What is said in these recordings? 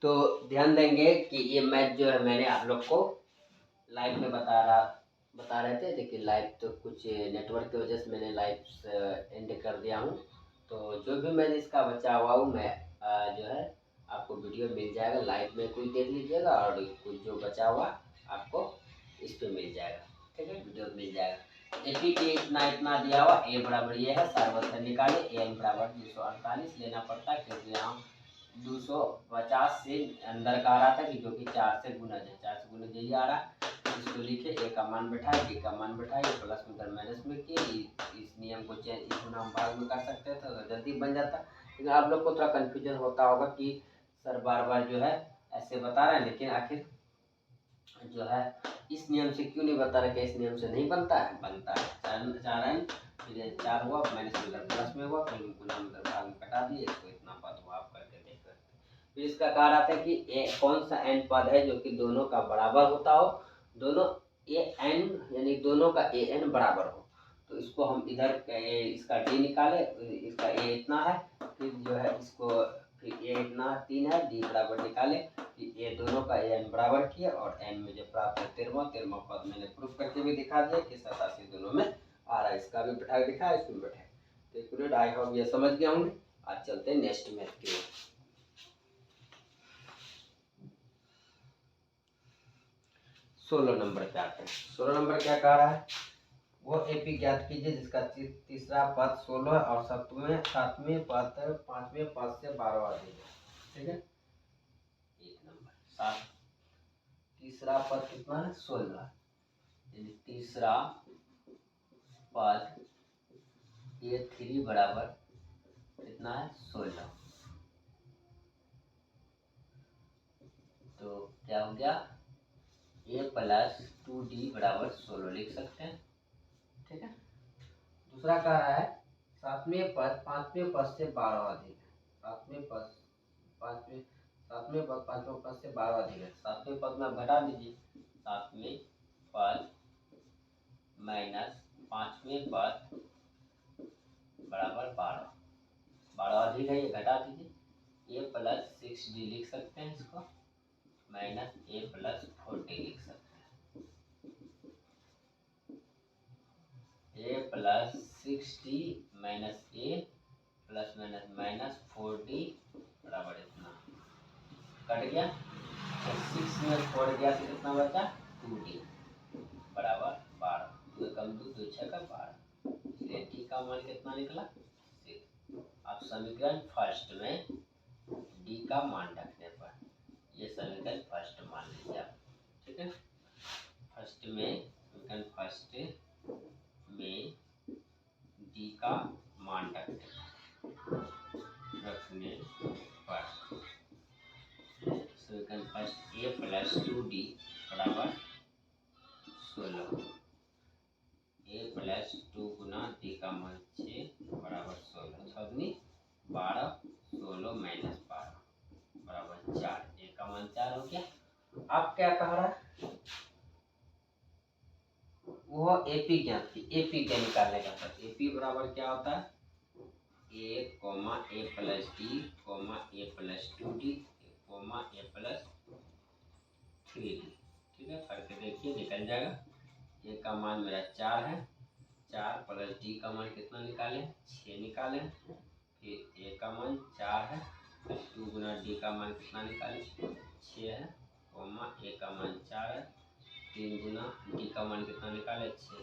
तो ध्यान देंगे कि ये मैथ जो है मैंने आप लोग को लाइव में बता रहे थे, लेकिन लाइव तो कुछ नेटवर्क की वजह से मैंने लाइव एंड कर दिया हूँ। तो जो भी मैंने इसका बचा हुआ हूँ मैं जो है आपको वीडियो मिल जाएगा, लाइव में कुछ देख लीजिएगा और कुछ जो बचा हुआ आपको इस पे मिल जाएगा, ठीक है, वीडियो मिल जाएगा। एपी के इतना दिया हुआ, ए बराबर ये है, सर्वत्र निकाले, एन बराबर 248 लेना पड़ता है क्योंकि यहाँ 250 से अंदर का आ रहा था कि जो कि 4 से गुना है, 4 से गुना यही आ रहा है। इसको लिखे, ए का मान बैठाए, बी का मान बैठाए, प्लस में कर माइनस में किए, इस नियम को चेंज इस गुना हम भाग में कर सकते थे तो जल्दी बन जाता। लेकिन आप लोग को थोड़ा कन्फ्यूजन होता होगा कि सर बार बार जो है ऐसे बता रहे हैं, लेकिन आखिर जो है इस नियम से क्यों नहीं बता रहे कि इस नियम से नहीं बनता है, बनता है। 4 हुआ माइनस में प्लस में हुआ, फिर गुना में भाग में कटा दिए, इसको इतना पद हुआ, आप करके देख सकते हैं। फिर इसका कहा रहा था कि कौन सा एन पद है जो कि दोनों का बराबर होता हो, दोनों ए एन यानी दोनों का ए एन बराबर हो। तो इसको हम इधर इसका डी निकाले, इसका ए इतना है, फिर जो है इसको फिर ए इतना 3 है, डी बराबर निकाले, ये दोनों का ए एन बराबर किया और एन में जो प्राप्त है 13वां पद मैंने प्रूफ करके भी दिखा दिया कि 87 दोनों में आ रहा है। इसका भी बैठा के दिखा, इसमें बैठा। तो स्टूडेंट आई होप ये समझ गए होंगे। आज चलते हैं नेक्स्ट मैथ की ओर। 16 नंबर पे आते हैं। 16 नंबर क्या कह रहा है, वो एपी ज्ञात कीजिए जिसका तीसरा पद 16 और सातवें पद 5वें पद से 12 अधिक है, ठीक है। 1 नंबर तीसरा पद कितना है 16, तीसरा पद ये 3 बराबर कितना है 16, तो क्या हो गया a प्लस 2d बराबर 16 लिख सकते हैं, ठीक है। दूसरा कह रहा है सातवें पद 5वें पद से 12 अधिक है, सातवें पद 5वें पद से 12 अधिक है। सातवें पद में घटा दीजिए, सातवें पद माइनस 5वें पद बराबर 12 अधिक है, ये घटा दीजिए। a प्लस 6d लिख सकते हैं, इसको माइनस a प्लस 40 लिख सकते हैं। a plus 6d minus a plus minus minus 4d बराबर इतना कट गया, तो 6 में 4 गया तो कितना बचा 2d बराबर 12, 2 कम 2 6 का 12, इसलिए d का मान कितना निकला 6। अब समीकरण फर्स्ट में d का मान रखने पर ये समीकरण फर्स्ट मान लीजिए आप, ठीक है। फर्स्ट में समीकरण फर्स्ट में d का मान रखने पर समीकरण फर्स्ट a प्लस 2d बराबर 16, a प्लस 2 गुना d का मान 6 बराबर 16, 6 दूनी 12, 16 माइनस 12 बराबर 4, a का मान 4 हो गया। अब क्या कह रहा है, वो एपी ज्ञात की, एपी क्या निकालने का था। एपी बराबर क्या होता है a comma a plus D comma a plus 2d comma a plus 3d, ठीक है। करके देखिए निकल जाएगा। a का मान मेरा 4 है, 4 प्लस d का मान कितना निकाले 6 निकाले, फिर a का मान 4 है, 2 गुना d का मान कितना निकाले 6 है, कोमा a का मान 4 है, 3 गुना d का मान कितना निकाले 6,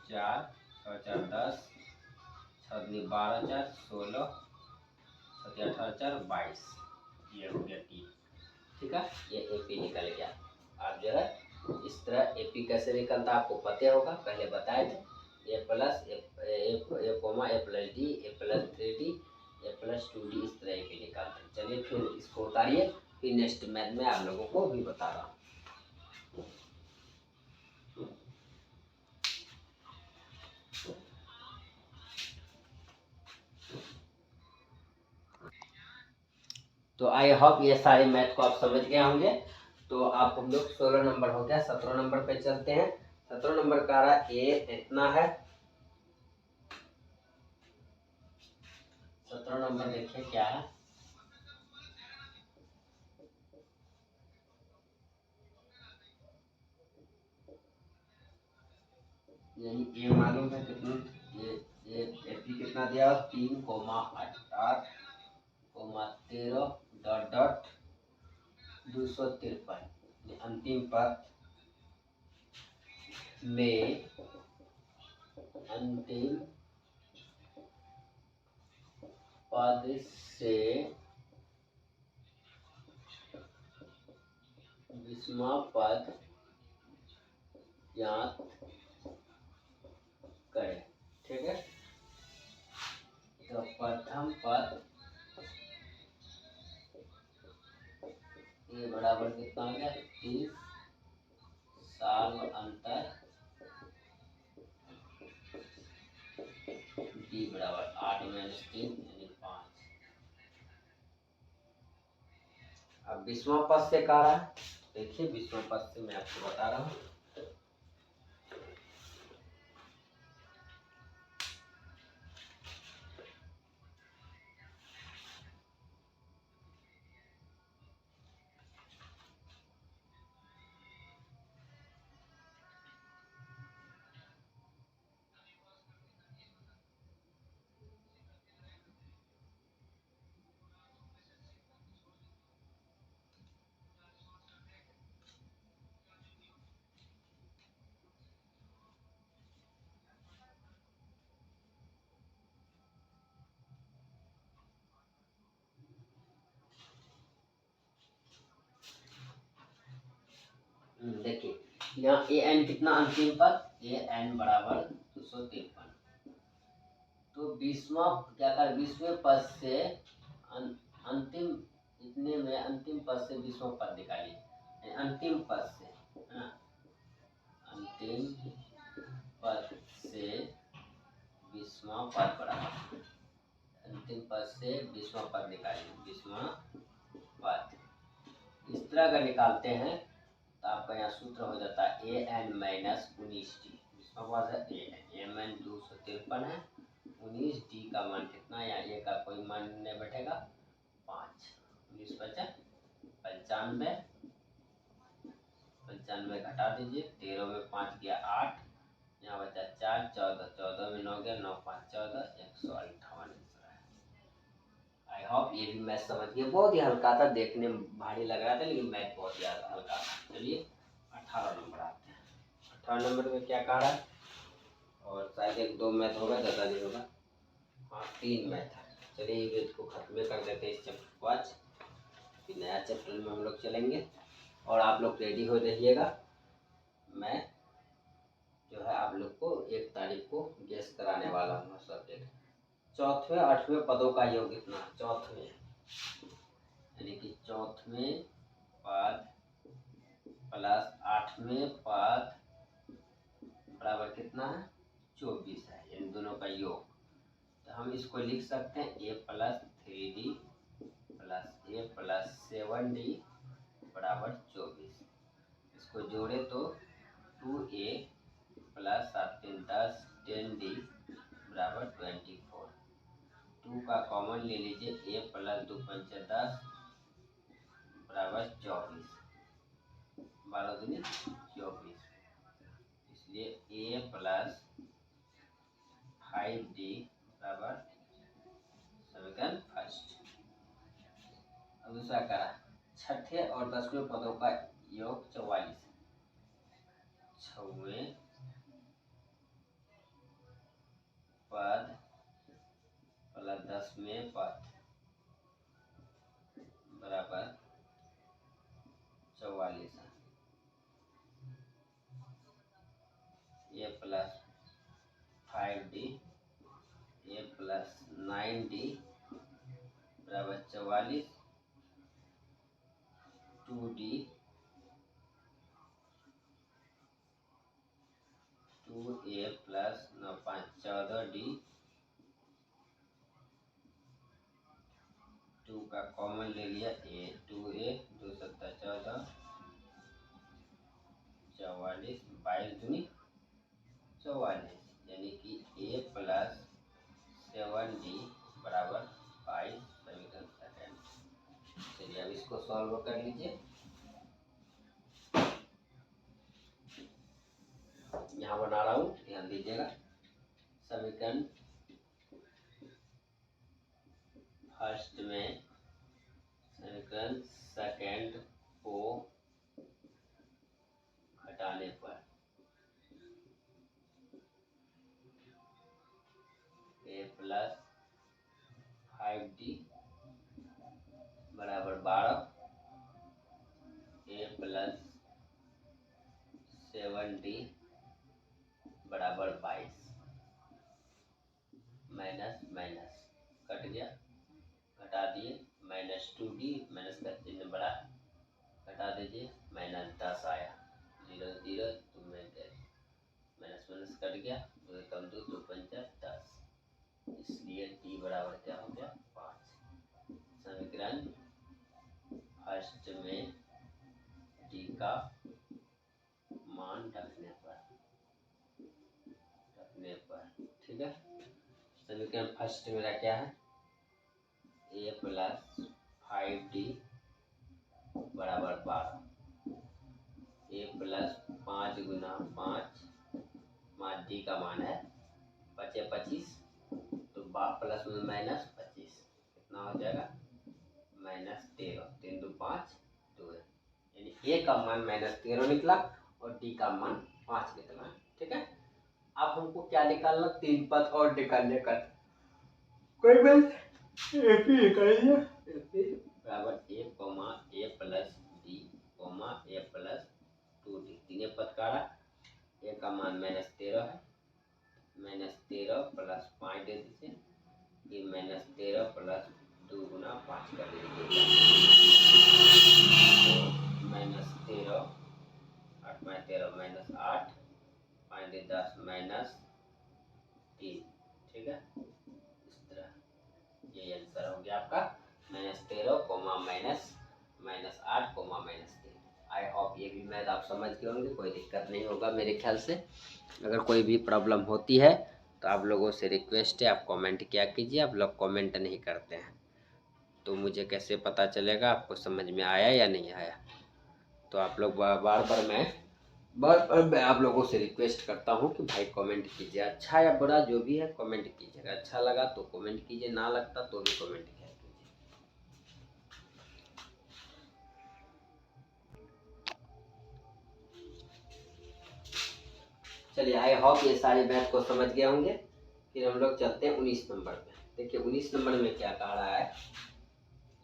4 और 4 10, 6 12 4 16, 7 18 4 22, ये हो गया टी, ठीक है। ये एपी निकल गया। आप जो है इस तरह एपी कैसे निकलता आपको पता होगा, पहले बताए थे। A plus A comma A plus D A plus 3d A plus 2d इस तरह एपी निकालते हैं। चलिए फिर इसको उतारिए, फिर नेक्स्ट मैथ में आप लोगों को भी बता रहा हूँ। तो आई होप ये सारे मैथ को आप समझ गए होंगे। तो आप हम लोग 16 नंबर हो गया, 17 नंबर पे चलते हैं। 17 नंबर का रहा ए इतना है, 17 नंबर देखिए क्या है, यानी ए मालूम है कितना, ये एपी कितना दिया 3,8,13 डॉट डॉट 253। अंतिम पद में अंतिम पद से 20वां पद ज्ञात करें। ठीक है, तो प्रथम पद ये बराबर कितना हो गया 30 साल अंतर डी बराबर 8 - 3 यानी 5। अब 20वां पद से कह रहा है, देखिए 20वां पद से मैं आपको बता रहा हूँ। देखिए यहाँ ए एन कितना अंतिम पद ए एन बराबर 253। तो 20वां क्या कर 20वें पद से अंतिम इतने में अंतिम पद से 20वां पद निकालिए। अंतिम पद से है ना, अंतिम पद से 20वां पद बराबर, अंतिम पद से 20वां पद निकालिए। 20वां पद इस तरह का निकालते हैं तो आपका यहाँ सूत्र हो जाता है ए एन माइनस 19 डी। इसका पास है ए एन, एम एन 253 है, 19 डी का मान कितना, या ए का कोई मान नहीं बैठेगा 5, 19 बचा 95, 95 घटा दीजिए, 13 में 5 गया 8, यहाँ बचा 4, 14, 14 में 9 गया 9, 5, 14, 158 आंसर है। आई होप ये भी मैथ समझ गए। बहुत ही हल्का था, देखने में भारी लग रहा था लेकिन मैथ बहुत ज़्यादा हल्का था। चलिए 18 नंबर आते हैं। 18 नंबर में क्या कह रहा है, और शायद 1-2 मैथ होगा, ज़्यादा नहीं होगा। हाँ 3 मैथ है। चलिए ये मैथ को खत्म कर देते हैं इस चैप्टर को आज, फिर नया चैप्टर में हम लोग चलेंगे। और आप लोग रेडी हो रहिएगा, मैं जो है आप लोग को 1 तारीख को गेस कराने वाला हूँ सब्जेक्ट। चौथे 8वें पदों का योग कितना, चौथे यानी कि चौथवें पद प्लस 8वें पद बराबर कितना है 24 है, इन दोनों का योग। तो हम इसको लिख सकते हैं a plus 3d plus a plus 7d बराबर 24। इसको जोड़े तो 2a प्लस 7 3 10 10d बराबर 24। 2 का कॉमन ले लीजिए, a प्लस 2 5 10 बराबर 24, 12 दूनी 24, इसलिए a प्लस 5d बराबर समीकरण फर्स्ट। अब दूसरा करा, छठे और 10वें पदों का योग 44 है। 6वें पद प्लस 10वें पद बराबर 44 है। a plus 5d a plus 9d बराबर 44, 2d 2a प्लस 9 5 14d, 2 का कॉमन ले लिया, a 2a 2 7 14 44, 22 दूनी 44, यानी कि a प्लस 7d बराबर 22 समीकरण सेकेंड। चलिए अब इसको सॉल्व कर लीजिए। यहाँ बना रहा हूँ, ध्यान दीजिएगा। समीकरण फर्स्ट में समीकरण सेकंड को घटाने पर a प्लस 5d बराबर 12, a प्लस 7d बराबर 22, माइनस माइनस कट गया, घटा दिए, माइनस 2d माइनस का चिन्ह बड़ा घटा दीजिए, माइनस 10 आया, 0 0 2 में माइनस माइनस कट गया, 2 कम 2 2 5 10, इसलिए d बराबर क्या हो गया 5। समीकरण फर्स्ट में d का मान रखने पर ठीक है। समीकरण फर्स्ट मेरा क्या है, a प्लस 5d बराबर 12, a प्लस 5 गुना 5 d का मान है 25, तो प्लस में माइनस 25 कितना हो जाएगा माइनस 13, 3 2 5 2, यानी a का मान माइनस 13 निकला और d का मान 5 निकला। ठीक है, अब हमको क्या निकालना, 3 पद और निकालने का, कोई बात AP निकालिए, AP बराबर a plus d a plus 2d, तीनों पद काटा, a का मान माइनस 13 है, माइनस 13 प्लस 5 दे दीजिए, फिर माइनस 13 प्लस 2 गुना 5 कर दीजिएगा, तो माइनस 13 8 में 13 माइनस 8 5 10 माइनस 3। ठीक है, इस तरह ये आंसर हो गया आपका -13 -8 -3। आई होप ये भी मैथ आप समझ गए होंगे, कोई दिक्कत नहीं होगा मेरे ख्याल से। अगर कोई भी प्रॉब्लम होती है तो आप लोगों से रिक्वेस्ट है, आप कमेंट किया कीजिए। आप लोग कमेंट नहीं करते हैं तो मुझे कैसे पता चलेगा आपको समझ में आया या नहीं आया। तो आप लोग बार बार मैं आप लोगों से रिक्वेस्ट करता हूँ कि भाई कमेंट कीजिए, अच्छा या बुरा जो भी है कमेंट कीजिएगा। अच्छा लगा तो कमेंट कीजिए, ना लगता तो भी कमेंट किया कीजिए। चलिए, आई होप ये सारे मैथ को समझ गए होंगे। फिर हम लोग चलते हैं 19 नंबर पे। देखिए 19 नंबर में क्या कह रहा है,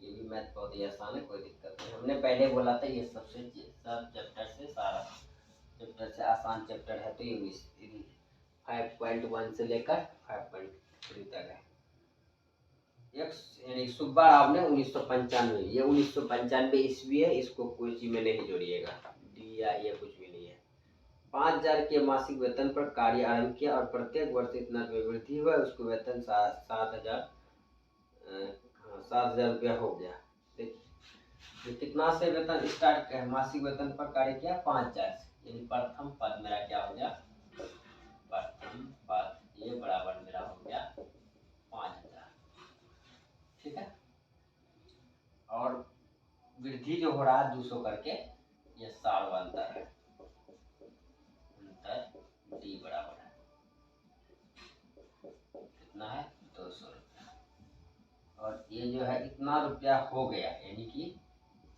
ये भी मैथ बहुत ही आसान है, कोई दिक्कत नहीं। हमने पहले बोला था ये सब चैप्टर से सारा चैप्टर से आसान चैप्टर है, तो ये 5.1 से लेकर 5.3 तक है। यानी सुब्बा राव ने 1995, ये 1995 ईस्वी है, इसको कोई चीज में नहीं जोड़िएगा, डी या ये कुछ भी नहीं है। 5,000 के मासिक वेतन पर कार्य आरंभ किया और प्रत्येक वर्ष इतना वृद्धि हुआ, उसको वेतन 7,000 रुपया हो गया। देखिए कितना से वेतन स्टार्ट, मासिक वेतन पर कार्य किया 5,000 से, यानी प्रथम पद मेरा क्या हो गया, प्रथम पद ये बराबर मेरा हो गया 5,000। ठीक है, और वृद्धि जो हो रहा है 200 करके, ये 60 अंतर है, अंतर डी बराबर है कितना है 200 रुपया, और ये जो है इतना रुपया हो गया, यानी कि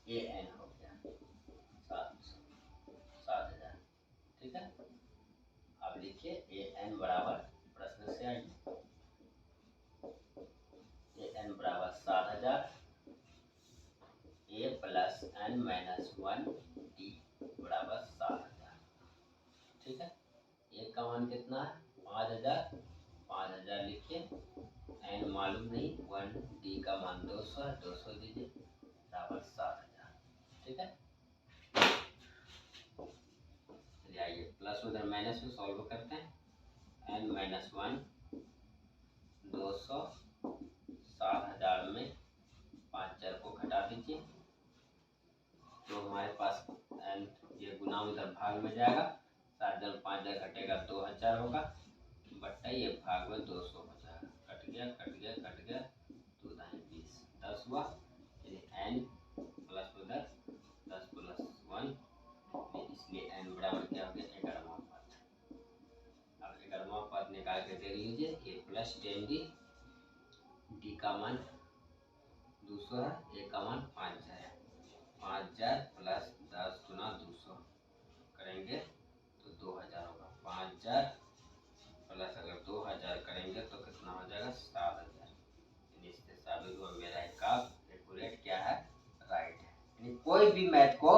ए एन हो गया 7,000। ठीक है, अब लिखिए ए एन बराबर, प्रश्न से ए एन बराबर 7,000, ए प्लस एन माइनस 1 डी बराबर 7,000। ठीक है, ए का मान कितना है 5,000, 5,000 लिखिए, एन मालूम नहीं, 1 डी का मान 200 है, 200 दीजिए बराबर 7,000। ठीक है, चलिए आइए प्लस उधर माइनस में सॉल्व करते हैं, एन माइनस 1 200, 7,000 में 5,000 को घटा दीजिए, तो हमारे पास एन ये गुना उधर भाग में जाएगा, 7,000 5,000 घटेगा 2,000 होगा, बट्टा ये भाग में 200 हो जाएगा, कट गया कट गया कट गया, 2 दाएं 20 10 हुआ, एन प्लस उधर 10 प्लस 1, इसलिए एन बराबर क्या हो गया 11वां पद। अब 11वां का मान 200 है, ए का मान 5000 है। 5000 प्लस 10 गुना 200 करेंगे तो 2000 होगा। 5000 प्लस अगर 2000 करेंगे तो कितना हो जाएगा 7000। इससे साबित हुआ मेरा कैलकुलेट क्या है, राइट है। यानी कोई भी मैथ को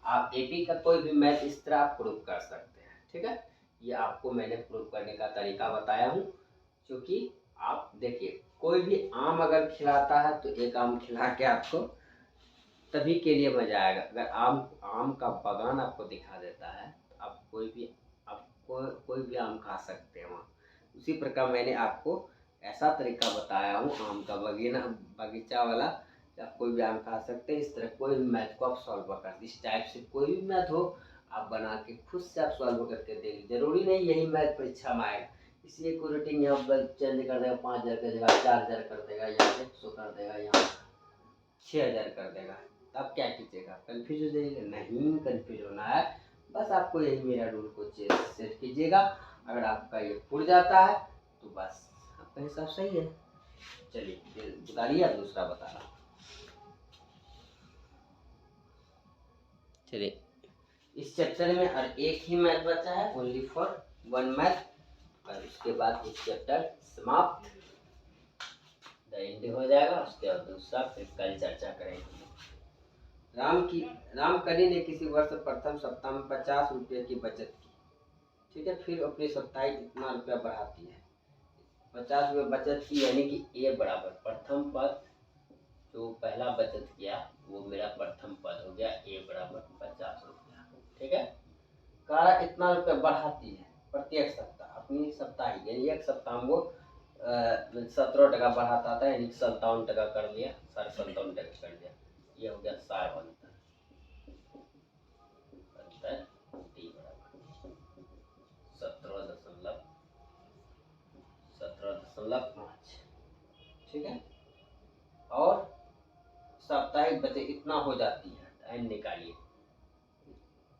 आप एपी का कोई भी मैथ इस तरह आप प्रूव कर सकते हैं। ठीक है, ये आपको मैंने प्रूव करने का तरीका बताया हूँ। क्योंकि आप देखिए कोई भी आम अगर खिलाता है तो एक आम खिला के आपको तभी के लिए मजा आएगा। अगर आम का बागान आपको दिखा देता है तो आप कोई भी आम खा सकते हैं वहाँ। उसी प्रकार मैंने आपको ऐसा तरीका बताया हूँ आम का बगीचा वाला, आप कोई भी आम खा सकते हैं। इस तरह कोई भी मैथ को आप सॉल्व कर, इस टाइप से कोई भी मैथ हो आप बना के खुद से आप सॉल्व करके देंगे। जरूरी नहीं यही मैथ परीक्षा में आएगा। इसलिए कोई रूटीन यहाँ पर चेंज कर देगा, 5000 कर देगा, 4000 कर देगा, या 100 कर देगा, यहाँ 6000 कर देगा, तो आप क्या कीजिएगा, कन्फ्यूज हो जाइएगा। नहीं कन्फ्यूज होना है, बस आपको यही मेरा रूल को सेट कीजिएगा। अगर आपका ये फुट जाता है तो बस आपका हिसाब सही है। चलिए बताइए, आप दूसरा बता रहा। चलिए इस चैप्टर में और एक ही मैथ बचा है, ओनली फॉर वन मैथ, और उसके बाद इस चैप्टर समाप्त, द एंड हो जाएगा। उसके बाद दूसरा फिर कल चर्चा करेंगे। रामकली ने किसी वर्ष प्रथम सप्ताह में 50 रुपये की बचत की। ठीक है, फिर अपनी सप्ताहिक इतना रुपया बढ़ाती है। 50 रुपये बचत की, यानी कि ए बराबर प्रथम पद, जो पहला बचत किया वो मेरा प्रथम पद हो गया, ए बराबर 50 रुपया। ठीक है, कारा इतना रुपया बढ़ाती है प्रत्येक सप्ताह, अपनी सप्ताहिक यानी एक सप्ताह में वो 17 टका बढ़ाता था, यानी 57 टका कर लिया, 57.5 टका कर लिया। ये हो गया सार अंतर डी बराबर 17.5। ठीक है, और साप्ताहिक बचत इतना हो जाती है, एन निकालिए,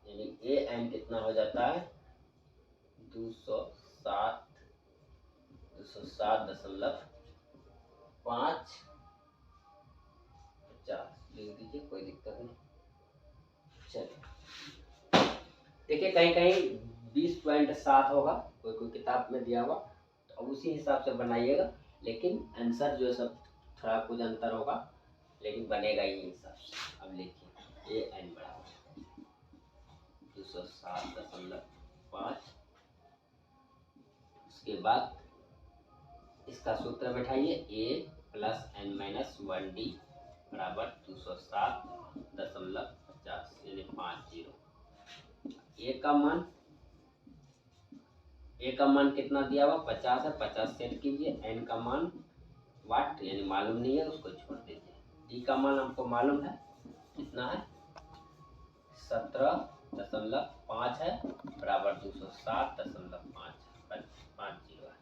यानी ए एन कितना हो जाता है 207.5 लिख दीजिए, कोई दिक्कत नहीं। चलिए देखिए कहीं कहीं 20.7 होगा, कोई किताब में दिया हुआ, तो अब उसी हिसाब से बनाइएगा। लेकिन आंसर जो सब थोड़ा कुछ अंतर होगा, लेकिन बनेगा ही हिसाब से। अब लिखिए ए एन बराबर 207.5। उसके बाद इसका सूत्र बैठाइए, ए प्लस एन माइनस 1D बराबर 207.50, यानी 50। ए का मान कितना दिया हुआ 50 है, 50 सेट कीजिए। एन का मान वाट यानी मालूम नहीं है, उसको छोड़ दीजिए। डी का मान हमको मालूम है कितना है 17.5 है, बराबर 207.50 है।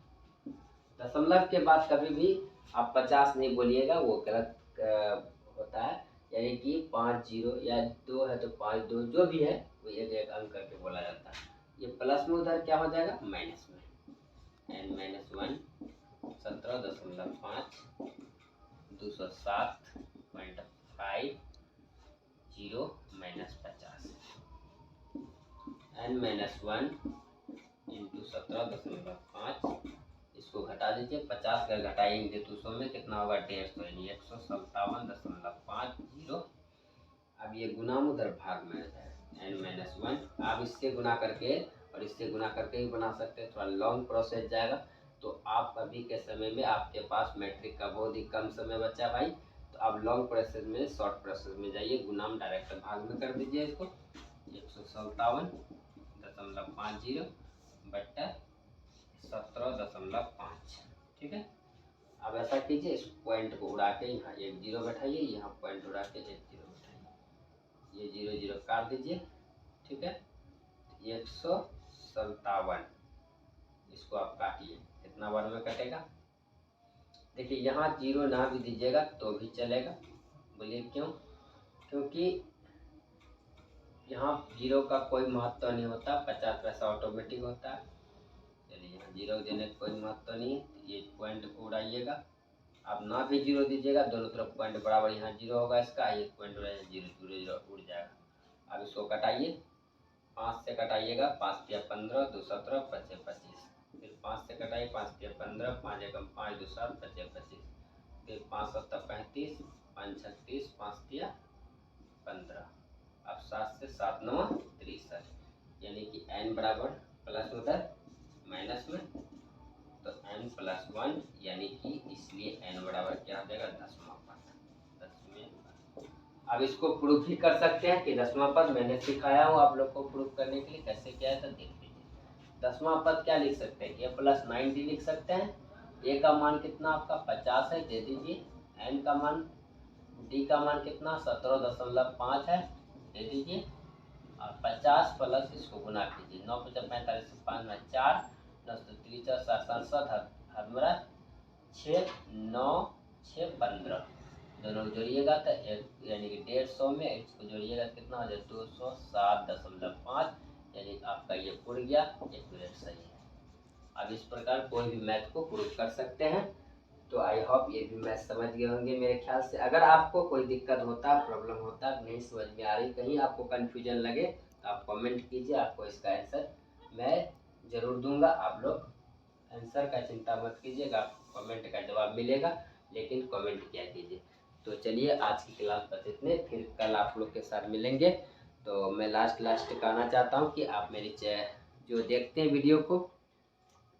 दशमलव के बाद कभी भी आप 50 नहीं बोलिएगा, वो गलत होता है। यानी कि 50 या 2 है तो 52, जो भी है वो एक एक अंक करके बोला जाता है। ये प्लस में उधर क्या हो जाएगा माइनस में, n minus 1 17.5 207.50 minus 50, n minus 1 into 17.5, इसको घटा दीजिए। 50 का घटाएंगे 200 में कितना होगा 150, यानी 157.50। अब ये गुना उधर भाग में आ जाएगा, n माइनस 1। आप इससे गुना करके और इससे गुना करके ही बना सकते हैं, थोड़ा लॉन्ग प्रोसेस जाएगा। तो आप अभी के समय में आपके पास मैट्रिक का बहुत ही कम समय बचा भाई, तो आप लॉन्ग प्रोसेस में शॉर्ट प्रोसेस में जाइए, गुना में डायरेक्ट भाग में कर दीजिए इसको। 157.50 बट्टा 17.5। ठीक है, अब ऐसा कीजिए, इस पॉइंट को उड़ा के यहाँ एक जीरो बैठाइए, यहाँ पॉइंट उड़ा के एक जीरो बैठाइए, ये 0 0 काट दीजिए। ठीक है, 157 इसको आप काटिए, कितना बार में कटेगा। देखिए यहाँ 0 ना भी दीजिएगा तो भी चलेगा। बोलिए क्यों, क्योंकि यहाँ 0 का कोई महत्व नहीं होता, 50 पैसा ऑटोमेटिक होता है। चलिए यहाँ 0 देने का कोई महत्व नहीं है, ये पॉइंट को उड़ाइएगा, आप ना भी जीरो दीजिएगा, दोनों तरफ पॉइंट बराबर यहाँ जीरो होगा इसका, एक पॉइंट जीरो जीरो जीरो उड़ जाएगा। अब इसको कटाइए, 5 से कटाइएगा, 5 या 15, 2 17, 5 25। फिर 5 से कटाइए, 5 या 15, 5 एकम 5, 2 7, 5 25। फिर 5 7 35, 5 36, 5 या 15। अब 7 से 7 9 63, यानी कि n बराबर प्लस उधर माइनस में, तो n प्लस 1, यानी कि इसलिए n बराबर क्या हो जाएगा 10वां पद, 10वें। अब इसको प्रूफ भी कर सकते हैं कि 10वां पद मैंने सिखाया हूँ आप लोग को प्रूफ करने के लिए, कैसे क्या है तो देख लीजिए। 10वां पद क्या लिख सकते हैं, a प्लस 90 लिख सकते हैं। a का मान कितना आपका 50 है, दे दीजिए। n का मान, d का मान कितना 17.5 है, दे दीजिए। और 50 प्लस इसको गुना कीजिए, 9 5 45 5 में 4, 10 तो 3 4 7 67, हर मेरा 6 9 6 15, दोनों को जोड़िएगा तो यानी कि 150 में इसको जोड़िएगा कितना हो जाए 207.5, यानी आपका ये उड़ गया, एक्यूरेट सही है। अब इस प्रकार कोई भी मैथ को प्रूव कर सकते हैं। तो आई होप ये भी मैथ समझ गए होंगे मेरे ख्याल से। अगर आपको कोई दिक्कत होता, प्रॉब्लम होता, नहीं समझ में आ रही, कहीं आपको कन्फ्यूजन लगे तो आप कमेंट कीजिए, आपको इसका आंसर मैं ज़रूर दूंगा। आप लोग आंसर का चिंता मत कीजिएगा, कमेंट का जवाब मिलेगा, लेकिन कमेंट किया कीजिए। तो चलिए आज की क्लास बस इतने, फिर कल आप लोग के साथ मिलेंगे। तो मैं लास्ट कहना चाहता हूँ कि आप मेरी जो देखते हैं वीडियो को,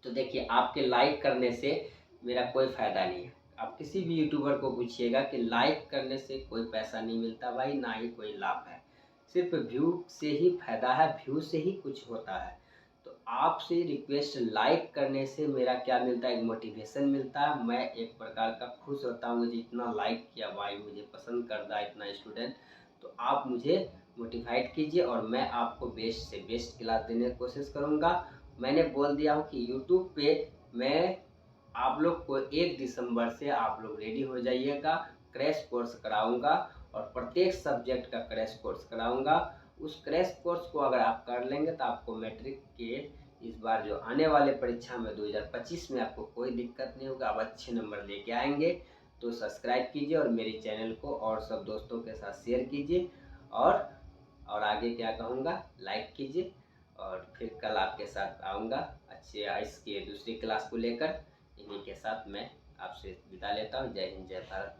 तो देखिए आपके लाइक करने से मेरा कोई फ़ायदा नहीं है। आप किसी भी यूट्यूबर को पूछिएगा कि लाइक करने से कोई पैसा नहीं मिलता भाई, ना ही कोई लाभ है, सिर्फ व्यू से ही फायदा है, व्यू से ही कुछ होता है। तो आपसे रिक्वेस्ट, लाइक करने से मेरा क्या मिलता है, एक मोटिवेशन मिलता है, मैं एक प्रकार का खुश होता हूँ, मुझे इतना लाइक किया भाई, मुझे पसंद करता है इतना स्टूडेंट। तो आप मुझे मोटिवेट कीजिए और मैं आपको बेस्ट से बेस्ट क्लास देने की कोशिश करूँगा। मैंने बोल दिया हूँ कि यूट्यूब पे मैं आप लोग को 1 दिसंबर से आप लोग रेडी हो जाइएगा, क्रैश कोर्स कराऊंगा और प्रत्येक सब्जेक्ट का क्रैश कोर्स कराऊंगा। उस क्रैश कोर्स को अगर आप कर लेंगे तो आपको मैट्रिक के इस बार जो आने वाले परीक्षा में 2025 में आपको कोई दिक्कत नहीं होगा, आप अच्छे नंबर लेके आएंगे। तो सब्सक्राइब कीजिए और मेरे चैनल को और सब दोस्तों के साथ शेयर कीजिए, और आगे क्या कहूँगा, लाइक कीजिए। और फिर कल आपके साथ आऊँगा अच्छे इसके दूसरी क्लास को लेकर। इन्हीं के साथ मैं आपसे विदा लेता हूँ। जय हिंद, जय भारत।